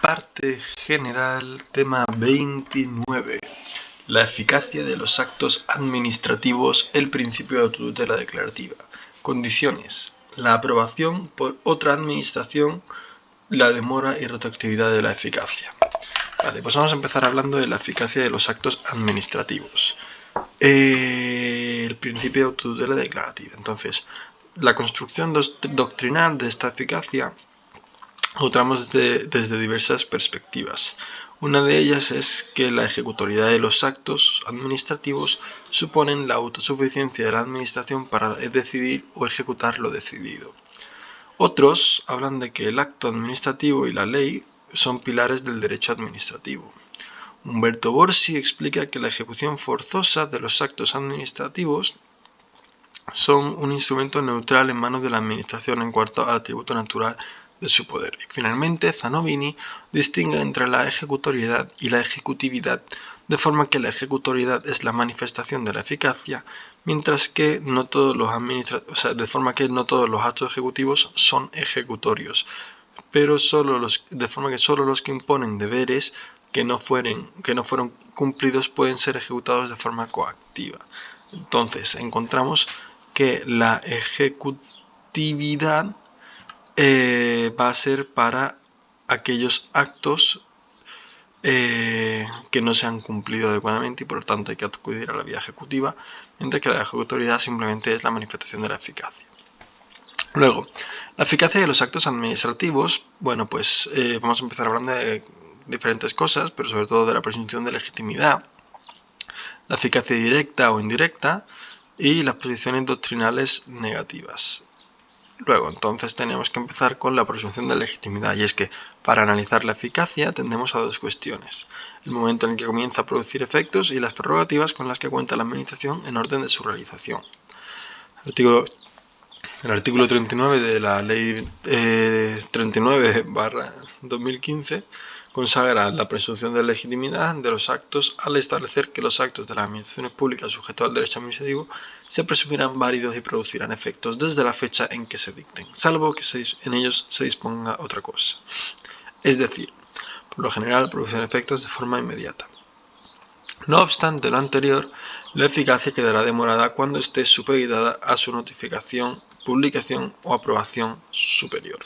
Parte general, tema 29. La eficacia de los actos administrativos, el principio de autotutela declarativa. Condiciones: la aprobación por otra administración, la demora y retroactividad de la eficacia. Vale, pues vamos a empezar hablando de la eficacia de los actos administrativos. El principio de autotutela declarativa. Entonces, la construcción doctrinal de esta eficacia lo tramos desde diversas perspectivas. Una de ellas es que la ejecutoriedad de los actos administrativos suponen la autosuficiencia de la administración para decidir o ejecutar lo decidido. Otros hablan de que el acto administrativo y la ley son pilares del derecho administrativo. Umberto Borsi explica que la ejecución forzosa de los actos administrativos son un instrumento neutral en manos de la administración en cuanto al atributo natural de su poder. Y finalmente, Zanovini distingue entre la ejecutoriedad y la ejecutividad, de forma que la ejecutoriedad es la manifestación de la eficacia, mientras que no todos los actos ejecutivos son ejecutorios, pero de forma que solo los que imponen deberes que no fueron cumplidos pueden ser ejecutados de forma coactiva. Entonces, encontramos que la ejecutividad va a ser para aquellos actos que no se han cumplido adecuadamente y por lo tanto hay que acudir a la vía ejecutiva, mientras que la ejecutoriedad simplemente es la manifestación de la eficacia. Luego, la eficacia de los actos administrativos, bueno, pues vamos a empezar hablando de diferentes cosas, pero sobre todo de la presunción de legitimidad, la eficacia directa o indirecta y las posiciones doctrinales negativas. Luego, entonces, tenemos que empezar con la presunción de legitimidad, y es que para analizar la eficacia tendemos a dos cuestiones: el momento en el que comienza a producir efectos y las prerrogativas con las que cuenta la administración en orden de su realización. El artículo 39 de la Ley 39/2015 consagra la presunción de legitimidad de los actos al establecer que los actos de las administraciones públicas sujetos al derecho administrativo se presumirán válidos y producirán efectos desde la fecha en que se dicten, salvo que en ellos se disponga otra cosa. Es decir, por lo general producen efectos de forma inmediata. No obstante lo anterior, la eficacia quedará demorada cuando esté supeditada a su notificación, publicación o aprobación superior.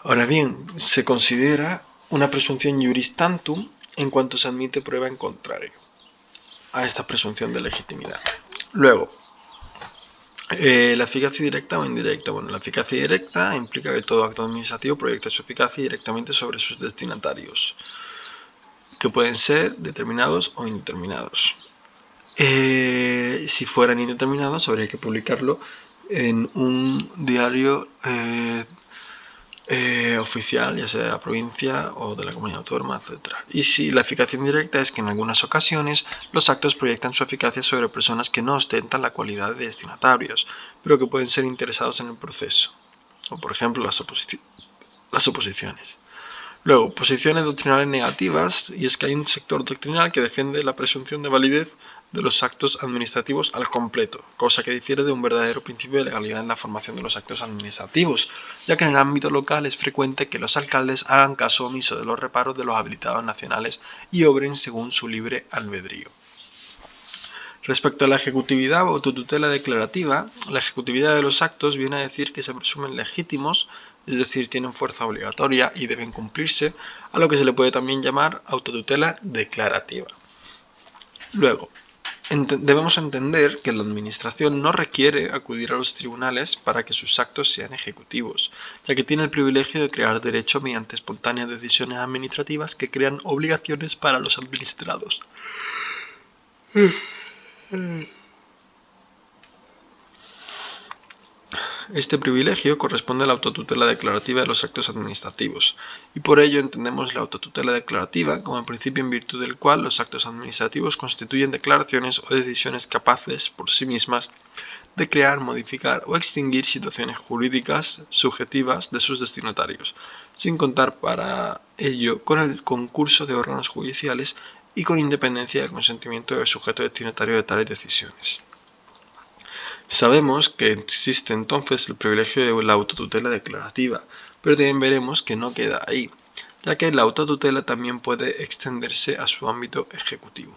Ahora bien, se considera una presunción iuris tantum en cuanto se admite prueba en contrario a esta presunción de legitimidad. Luego, la eficacia directa o indirecta. Bueno, la eficacia directa implica que todo acto administrativo proyecta su eficacia directamente sobre sus destinatarios, que pueden ser determinados o indeterminados. Si fueran indeterminados, habría que publicarlo en un diario oficial, ya sea de la provincia o de la comunidad autónoma, etc. Y si la eficacia indirecta es que en algunas ocasiones los actos proyectan su eficacia sobre personas que no ostentan la cualidad de destinatarios, pero que pueden ser interesados en el proceso, o por ejemplo las oposiciones. Luego, posiciones doctrinales negativas, y es que hay un sector doctrinal que defiende la presunción de validez de los actos administrativos al completo, cosa que difiere de un verdadero principio de legalidad en la formación de los actos administrativos, ya que en el ámbito local es frecuente que los alcaldes hagan caso omiso de los reparos de los habilitados nacionales y obren según su libre albedrío. Respecto a la ejecutividad o autotutela declarativa, la ejecutividad de los actos viene a decir que se presumen legítimos, es decir, tienen fuerza obligatoria y deben cumplirse, a lo que se le puede también llamar autotutela declarativa. Luego, debemos entender que la administración no requiere acudir a los tribunales para que sus actos sean ejecutivos, ya que tiene el privilegio de crear derecho mediante espontáneas decisiones administrativas que crean obligaciones para los administrados. Este privilegio corresponde a la autotutela declarativa de los actos administrativos, y por ello entendemos la autotutela declarativa como el principio en virtud del cual los actos administrativos constituyen declaraciones o decisiones capaces, por sí mismas, de crear, modificar o extinguir situaciones jurídicas subjetivas de sus destinatarios, sin contar para ello con el concurso de órganos judiciales y con independencia del consentimiento del sujeto destinatario de tales decisiones. Sabemos que existe entonces el privilegio de la autotutela declarativa, pero también veremos que no queda ahí, ya que la autotutela también puede extenderse a su ámbito ejecutivo.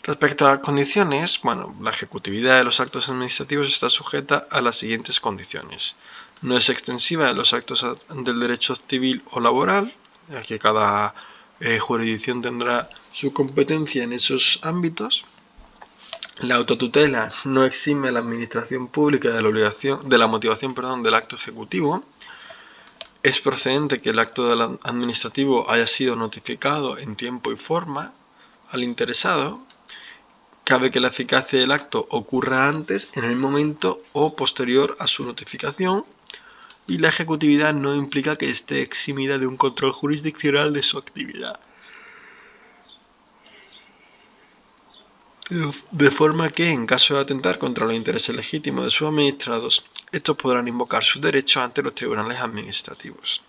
Respecto a las condiciones, la ejecutividad de los actos administrativos está sujeta a las siguientes condiciones. No es extensiva en los actos del derecho civil o laboral, ya que cada jurisdicción tendrá su competencia en esos ámbitos. La autotutela no exime a la administración pública de la motivación del acto ejecutivo. Es procedente que el acto administrativo haya sido notificado en tiempo y forma al interesado. Cabe que la eficacia del acto ocurra antes, en el momento o posterior a su notificación, y la ejecutividad no implica que esté eximida de un control jurisdiccional de su actividad. De forma que, en caso de atentar contra los intereses legítimos de sus administrados, estos podrán invocar sus derechos ante los tribunales administrativos.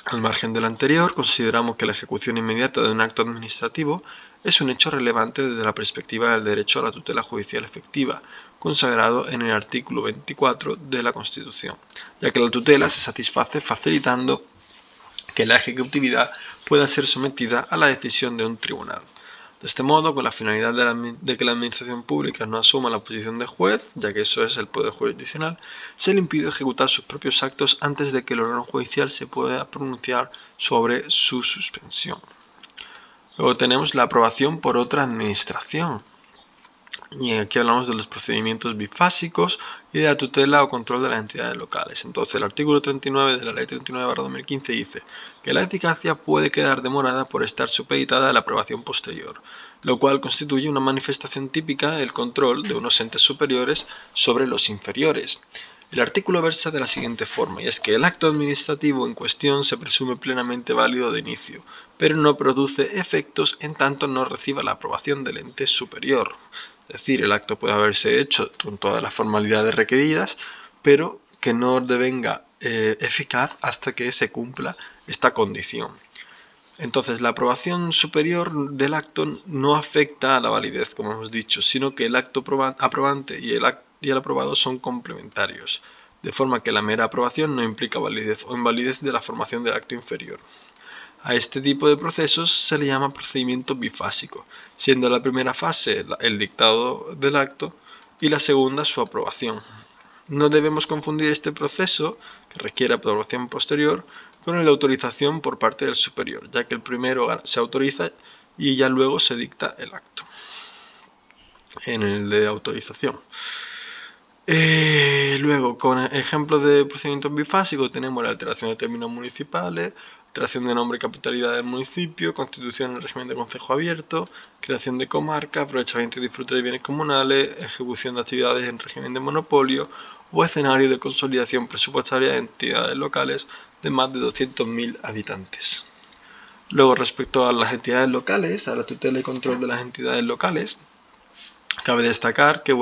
Al margen de lo anterior, consideramos que la ejecución inmediata de un acto administrativo es un hecho relevante desde la perspectiva del derecho a la tutela judicial efectiva, consagrado en el artículo 24 de la Constitución, ya que la tutela se satisface facilitando que la ejecutividad pueda ser sometida a la decisión de un tribunal. De este modo, con la finalidad de que la administración pública no asuma la posición de juez, ya que eso es el poder jurisdiccional, se le impide ejecutar sus propios actos antes de que el órgano judicial se pueda pronunciar sobre su suspensión. Luego tenemos la aprobación por otra administración. Y aquí hablamos de los procedimientos bifásicos y de la tutela o control de las entidades locales. Entonces, el artículo 39 de la Ley 39/2015 dice que la eficacia puede quedar demorada por estar supeditada a la aprobación posterior, lo cual constituye una manifestación típica del control de unos entes superiores sobre los inferiores. El artículo versa de la siguiente forma, y es que el acto administrativo en cuestión se presume plenamente válido de inicio, pero no produce efectos en tanto no reciba la aprobación del ente superior. Es decir, el acto puede haberse hecho con todas las formalidades requeridas, pero que no devenga eficaz hasta que se cumpla esta condición. Entonces, la aprobación superior del acto no afecta a la validez, como hemos dicho, sino que el acto aprobante y el aprobado son complementarios, de forma que la mera aprobación no implica validez o invalidez de la formación del acto inferior. A este tipo de procesos se le llama procedimiento bifásico, siendo la primera fase el dictado del acto y la segunda su aprobación. No debemos confundir este proceso, que requiere aprobación posterior, con el de autorización por parte del superior, ya que el primero se autoriza y ya luego se dicta el acto. En el de autorización. Luego, con ejemplos de procedimientos bifásicos tenemos la alteración de términos municipales, alteración de nombre y capitalidad del municipio, constitución en el régimen de concejo abierto, creación de comarca, aprovechamiento y disfrute de bienes comunales, ejecución de actividades en régimen de monopolio o escenario de consolidación presupuestaria de entidades locales de más de 200.000 habitantes. Luego, respecto a las entidades locales, a la tutela y control de las entidades locales, cabe destacar que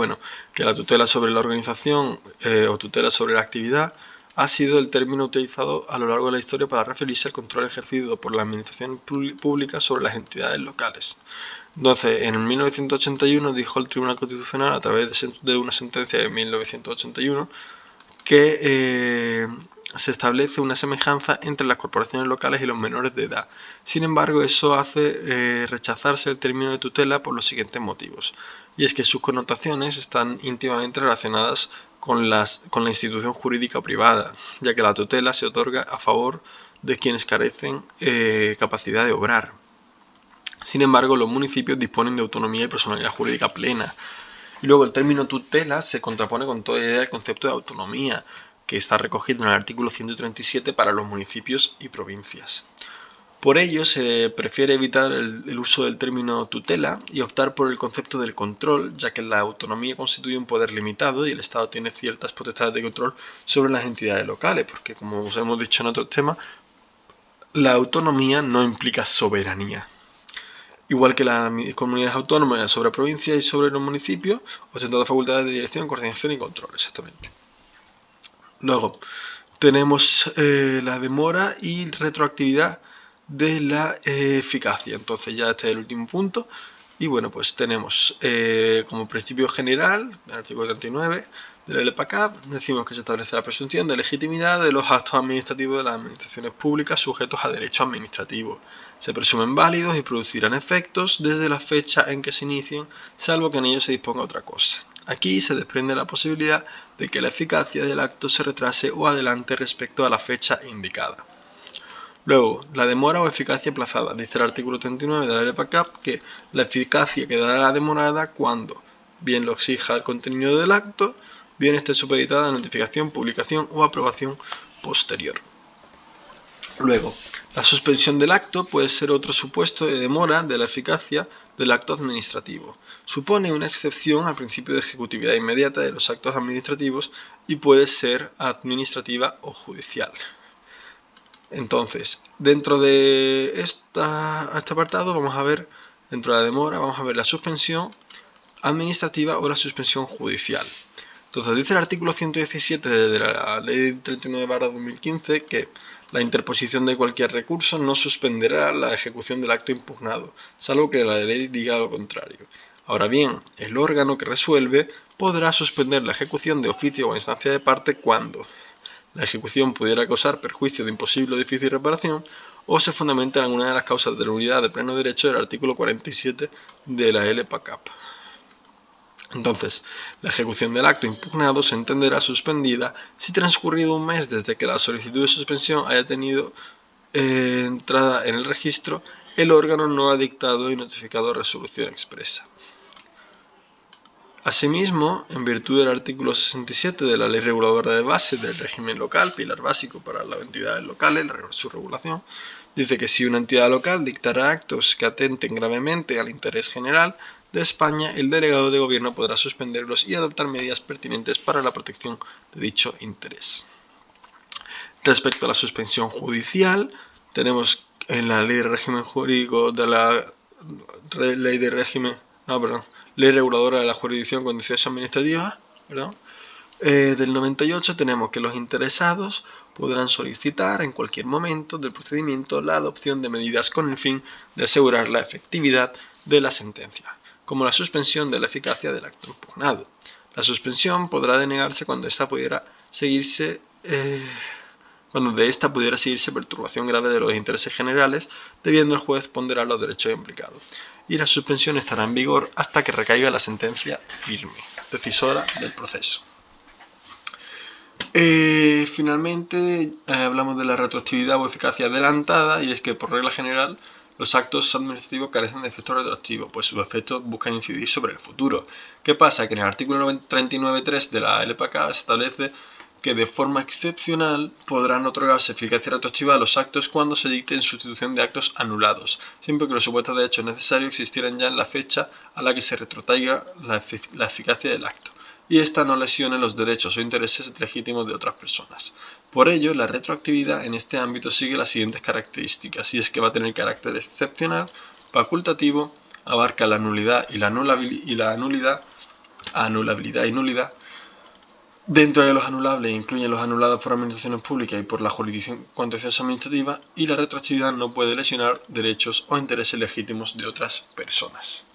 la tutela sobre la organización o tutela sobre la actividad ha sido el término utilizado a lo largo de la historia para referirse al control ejercido por la administración pública sobre las entidades locales. Entonces, en 1981 dijo el Tribunal Constitucional, a través de una sentencia de 1981, que se establece una semejanza entre las corporaciones locales y los menores de edad. Sin embargo, eso hace rechazarse el término de tutela por los siguientes motivos. Y es que sus connotaciones están íntimamente relacionadas con la institución jurídica privada, ya que la tutela se otorga a favor de quienes carecen capacidad de obrar. Sin embargo, los municipios disponen de autonomía y personalidad jurídica plena. Y luego el término tutela se contrapone con toda idea del concepto de autonomía, que está recogido en el artículo 137 para los municipios y provincias. Por ello, se prefiere evitar el uso del término tutela y optar por el concepto del control, ya que la autonomía constituye un poder limitado y el Estado tiene ciertas potestades de control sobre las entidades locales, porque como os hemos dicho en otros temas, la autonomía no implica soberanía. Igual que las comunidades autónomas sobre provincias y sobre los municipios, ostentando facultades de dirección, coordinación y control, exactamente. Luego, tenemos la demora y retroactividad de la eficacia. Entonces ya este es el último punto. Y bueno, pues tenemos como principio general, el artículo 39 de la LPACAP, decimos que se establece la presunción de legitimidad de los actos administrativos de las administraciones públicas sujetos a derecho administrativo. Se presumen válidos y producirán efectos desde la fecha en que se inicien, salvo que en ellos se disponga otra cosa. Aquí se desprende la posibilidad de que la eficacia del acto se retrase o adelante respecto a la fecha indicada. Luego, la demora o eficacia aplazada. Dice el artículo 39 de la LPACAP que la eficacia quedará demorada cuando bien lo exija el contenido del acto, bien esté supeditada a notificación, publicación o aprobación posterior. Luego, la suspensión del acto puede ser otro supuesto de demora de la eficacia del acto administrativo. Supone una excepción al principio de ejecutividad inmediata de los actos administrativos y puede ser administrativa o judicial. Entonces, dentro de este apartado vamos a ver, dentro de la demora, vamos a ver la suspensión administrativa o la suspensión judicial. Entonces, dice el artículo 117 de la Ley 39/2015 que la interposición de cualquier recurso no suspenderá la ejecución del acto impugnado, salvo que la ley diga lo contrario. Ahora bien, el órgano que resuelve podrá suspender la ejecución de oficio o a instancia de parte cuando la ejecución pudiera causar perjuicio de imposible o difícil reparación o se fundamenta en alguna de las causas de nulidad de pleno derecho del artículo 47 de la LPACAP. Entonces, la ejecución del acto impugnado se entenderá suspendida si transcurrido un mes desde que la solicitud de suspensión haya tenido entrada en el registro, el órgano no ha dictado y notificado resolución expresa. Asimismo, en virtud del artículo 67 de la Ley Reguladora de Base del Régimen Local, pilar básico para las entidades locales, su regulación, dice que si una entidad local dictará actos que atenten gravemente al interés general de España, el delegado de gobierno podrá suspenderlos y adoptar medidas pertinentes para la protección de dicho interés. Respecto a la suspensión judicial, tenemos en la Ley de Régimen Jurídico de la Ley Reguladora de la Jurisdicción Contenciosa Administrativa, del 98 tenemos que los interesados podrán solicitar en cualquier momento del procedimiento la adopción de medidas con el fin de asegurar la efectividad de la sentencia, como la suspensión de la eficacia del acto impugnado. La suspensión podrá denegarse cuando de esta pudiera seguirse perturbación grave de los intereses generales, debiendo el juez ponderar los derechos implicados. Y la suspensión estará en vigor hasta que recaiga la sentencia firme, decisora del proceso. Finalmente, hablamos de la retroactividad o eficacia adelantada, y es que por regla general los actos administrativos carecen de efecto retroactivo, pues sus efectos buscan incidir sobre el futuro. ¿Qué pasa? Que en el artículo 39.3 de la LPACAP se establece que de forma excepcional podrán otorgarse eficacia retroactiva a los actos cuando se dicte en sustitución de actos anulados, siempre que los supuestos de hecho necesarios existieran ya en la fecha a la que se retrotraiga la eficacia del acto, y ésta no lesione los derechos o intereses legítimos de otras personas. Por ello, la retroactividad en este ámbito sigue las siguientes características, y es que va a tener carácter excepcional, facultativo, abarca la nulidad y la nulidad. Dentro de los anulables incluyen los anulados por administraciones públicas y por la jurisdicción contenciosa administrativa, y la retroactividad no puede lesionar derechos o intereses legítimos de otras personas.